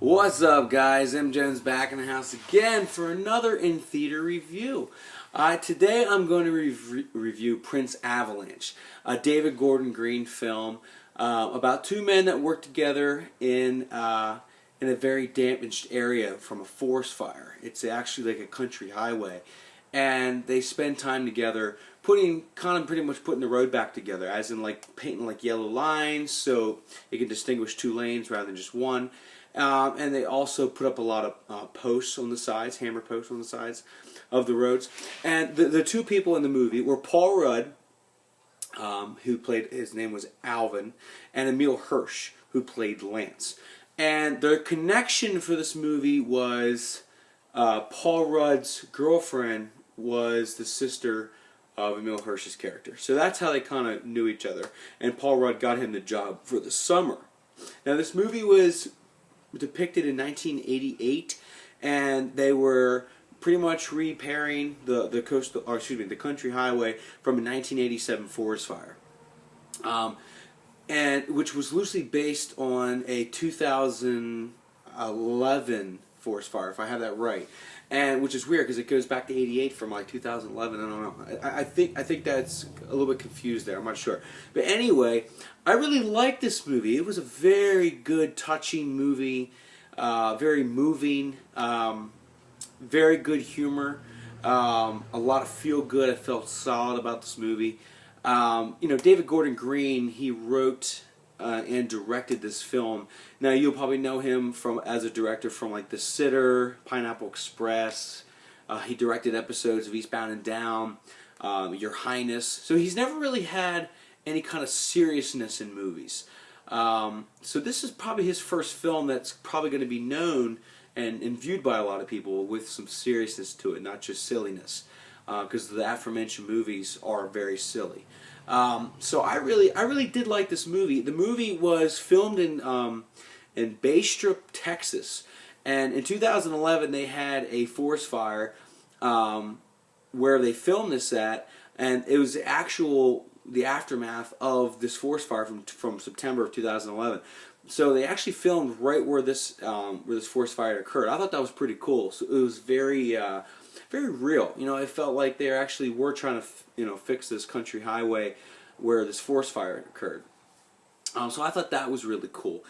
What's up, guys? M. Jones back in the house again for another in-theater review. Today I'm going to review Prince Avalanche, a David Gordon Green film about two men that work together in a very damaged area from a forest fire. It's actually like a country highway, and they spend time together pretty much putting the road back together, as in like painting like yellow lines so it can distinguish two lanes rather than just one. And they also put up a lot of posts on the sides, hammer posts on the sides of the roads. And the two people in the movie were Paul Rudd, who played, his name was Alvin, and Emile Hirsch, who played Lance. And their connection for this movie was Paul Rudd's girlfriend was the sister of Emile Hirsch's character. So that's how they kind of knew each other. And Paul Rudd got him the job for the summer. Now this movie was depicted in 1988, and they were pretty much repairing the country highway from a 1987 forest fire, and which was loosely based on a 2011 forest fire, if I have that right. And which is weird because it goes back to '88 from like 2011. I don't know. I think that's a little bit confused there. I'm not sure. But anyway, I really liked this movie. It was a very good, touching movie. Very moving. Very good humor. A lot of feel good. I felt solid about this movie. David Gordon Green, he wrote and directed this film. Now you'll probably know him as a director from like The Sitter, Pineapple Express. He directed episodes of Eastbound and Down, Your Highness. So he's never really had any kind of seriousness in movies. So this is probably his first film that's probably going to be known and viewed by a lot of people with some seriousness to it, not just silliness, because the aforementioned movies are very silly. So I really did like this movie. The movie was filmed in Bastrop, Texas, and in 2011 they had a forest fire where they filmed this at, and it was the aftermath of this forest fire from September of 2011. So they actually filmed right where this forest fire occurred. I thought that was pretty cool. So it was very real. It felt like they actually were trying to fix this country highway where this forest fire occurred. So I thought that was really cool.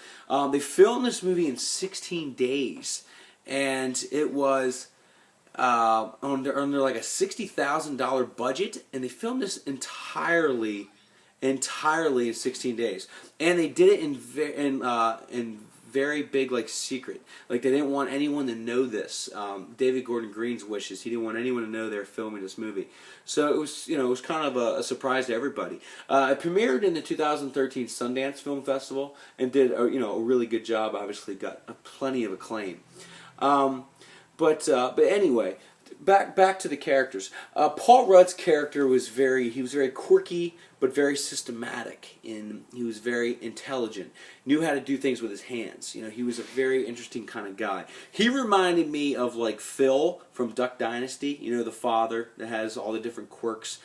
They filmed this movie in 16 days, and it was under like a $60,000 budget, and they filmed this entirely in 16 days, and they did it in very big like secret. Like they didn't want anyone to know this. David Gordon Green's wishes. He didn't want anyone to know they were filming this movie. So it was kind of a surprise to everybody. It premiered in the 2013 Sundance Film Festival and did a really good job. Obviously got plenty of acclaim. But anyway, back to the characters. Paul Rudd's character was very quirky but very systematic, and he was very intelligent. Knew how to do things with his hands. He was a very interesting kind of guy. He reminded me of like Phil from Duck Dynasty. The father that has all the different quirks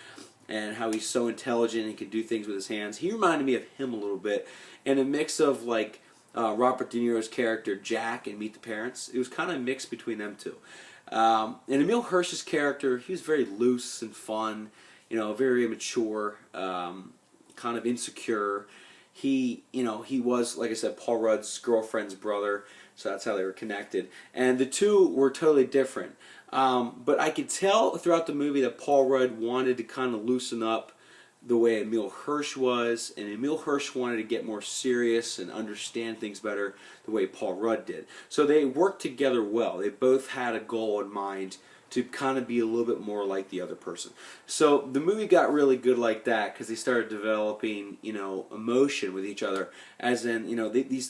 and how he's so intelligent and can do things with his hands. He reminded me of him a little bit, and a mix of like Robert De Niro's character Jack in Meet the Parents. It was kind of mixed between them two. And Emile Hirsch's character, he was very loose and fun, very immature, kind of insecure. He was, like I said, Paul Rudd's girlfriend's brother, so that's how they were connected. And the two were totally different. But I could tell throughout the movie that Paul Rudd wanted to kind of loosen up the way Emile Hirsch was, and Emile Hirsch wanted to get more serious and understand things better the way Paul Rudd did. So they worked together well. They both had a goal in mind to kind of be a little bit more like the other person. So the movie got really good like that because they started developing, emotion with each other, as in,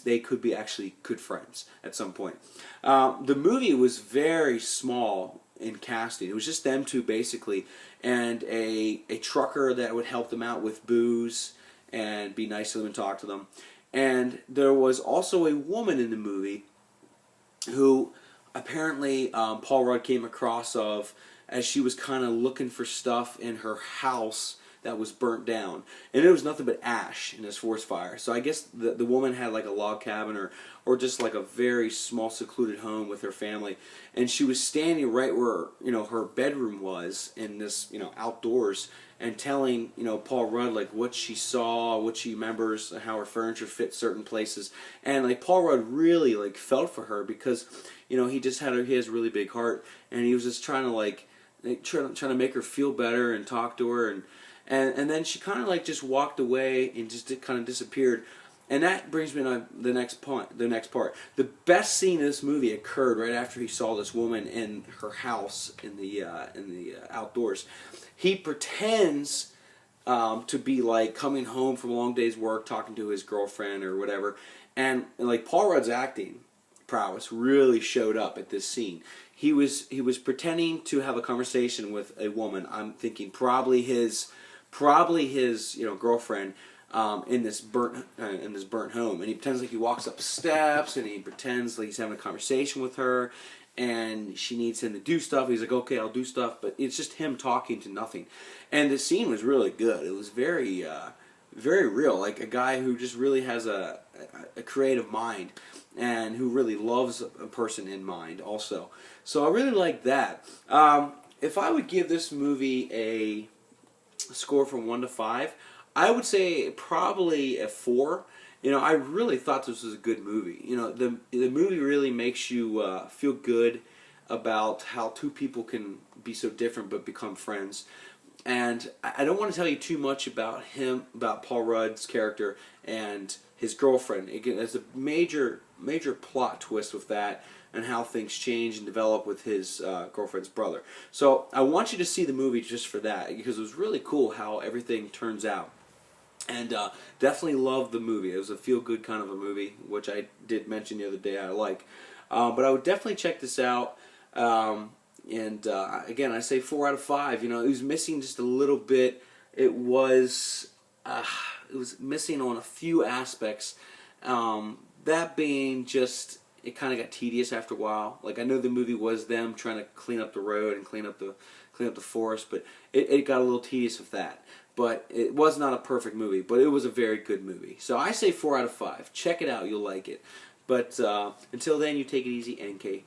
they could be actually good friends at some point. The movie was very small in casting. It was just them two basically, and a trucker that would help them out with booze and be nice to them and talk to them. And there was also a woman in the movie who apparently Paul Rudd came across as she was kind of looking for stuff in her house that was burnt down, and it was nothing but ash in this forest fire. So I guess the woman had like a log cabin or just like a very small secluded home with her family, and she was standing right where her bedroom was in this outdoors, and telling Paul Rudd like what she saw, what she remembers, how her furniture fit certain places, and like Paul Rudd really like felt for her because he has a really big heart, and he was just trying to make her feel better and talk to her, and then she kind of like just walked away and just kind of disappeared. And that brings me to the next point. The best scene in this movie occurred right after he saw this woman in her house in the outdoors. He pretends to be like coming home from a long day's work, talking to his girlfriend or whatever, and like Paul Rudd's acting prowess really showed up at this scene. He was pretending to have a conversation with a woman. I'm thinking probably his girlfriend. In this burnt home, and he pretends like he walks up steps, and he pretends like he's having a conversation with her, and she needs him to do stuff. He's like, okay, I'll do stuff, but it's just him talking to nothing. And the scene was really good. It was very very real, like a guy who just really has a creative mind, and who really loves a person in mind also. So I really like that. If I would give this movie a score from 1 to 5, I would say probably a 4. I really thought this was a good movie. The movie really makes you feel good about how two people can be so different but become friends. And I don't want to tell you too much about Paul Rudd's character and his girlfriend. Again, there's a major plot twist with that, and how things change and develop with his girlfriend's brother. So I want you to see the movie just for that, because it was really cool how everything turns out. And definitely loved the movie. It was a feel-good kind of a movie, which I did mention the other day I like. But I would definitely check this out. Again, I say 4 out of 5. It was missing just a little bit. It was missing on a few aspects. That being just, it kind of got tedious after a while. Like, I know the movie was them trying to clean up the road and clean up the forest, but it got a little tedious with that. But it was not a perfect movie, but it was a very good movie. So I say 4 out of 5. Check it out, you'll like it. But until then, you take it easy, NK.